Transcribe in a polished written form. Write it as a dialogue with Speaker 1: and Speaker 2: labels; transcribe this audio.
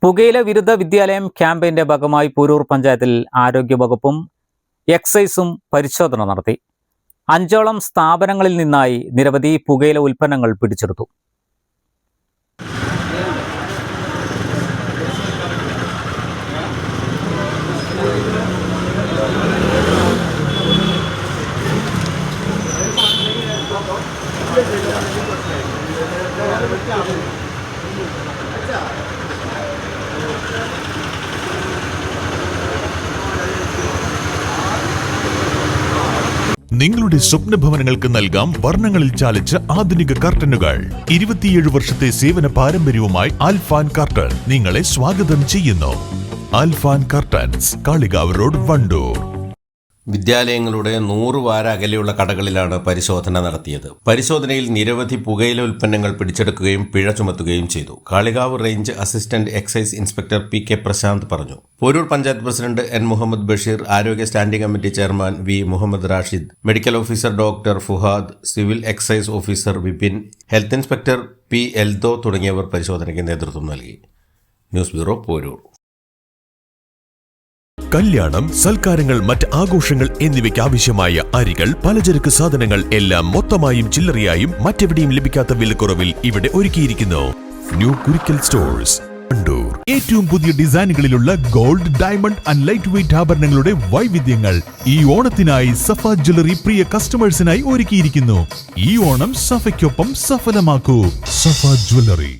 Speaker 1: പുകയില വിരുദ്ധ വിദ്യാലയം ക്യാമ്പയിന്റെ ഭാഗമായി പോരൂർ പഞ്ചായത്തിൽ ആരോഗ്യവകുപ്പും എക്സൈസും പരിശോധന നടത്തി. 5ഓളം സ്ഥാപനങ്ങളിൽ നിന്നായി നിരവധി പുകയില ഉൽപ്പന്നങ്ങൾ പിടിച്ചെടുത്തു.
Speaker 2: നിങ്ങളുടെ സ്വപ്ന ഭവനങ്ങൾക്ക് നൽകാം വർണ്ണങ്ങളിൽ ചാലിച്ച ആധുനിക കർട്ടനുകൾ. 27 വർഷത്തെ സേവന പാരമ്പര്യവുമായി ആൽഫാൻ കർട്ടൻ നിങ്ങളെ സ്വാഗതം ചെയ്യുന്നു. Alfan curtains, Kalikavu road, Wandoor.
Speaker 3: വിദ്യാലയങ്ങളുടെ 100 വാര അകലെയുള്ള കടകളിലാണ് പരിശോധന നടത്തിയത്. പരിശോധനയിൽ നിരവധി പുകയില ഉൽപ്പന്നങ്ങൾ പിടിച്ചെടുക്കുകയും പിഴ ചുമത്തുകയും ചെയ്തു. Kalikavu range assistant excise inspector PK Prashanth പറഞ്ഞു. പോരൂർ പഞ്ചായത്ത് പ്രസിഡന്റ് N മുഹമ്മദ് ബഷീർ, ആരോഗ്യ standing committee chairman V Muhammad Rashid, medical officer doctor Fuhad, civil excise officer Vipin, health inspector P Eldho തുടങ്ങിയവർ പരിശോധനയ്ക്ക് നേതൃത്വം നൽകി. News bureau, Poroor.
Speaker 2: കല്യാണം, സൽക്കാരങ്ങൾ, മറ്റ് ആഘോഷങ്ങൾ എന്നിവയ്ക്ക് ആവശ്യമായ അരികൾ, പലചരക്ക് സാധനങ്ങൾ എല്ലാം മൊത്തമായും ചില്ലറയായും മറ്റെവിടെയും ലഭിക്കാത്ത വിലക്കുറവിൽ ഇവിടെ ഒരുക്കിയിരിക്കുന്നു. New Kurikkal stores, Wandoor. ഏറ്റവും പുതിയ ഡിസൈനുകളിലുള്ള gold, diamond and light weight ആഭരണങ്ങളുടെ വൈവിധ്യങ്ങൾ ഈ ഓണത്തിനായി സഫ ജ്വല്ലറി പ്രിയ കസ്റ്റമേഴ്സിനായി ഒരുക്കിയിരിക്കുന്നു. ഈ ഓണം സഫയ്ക്കൊപ്പം സഫലമാക്കൂ. സഫ ജ്വല്ലറി.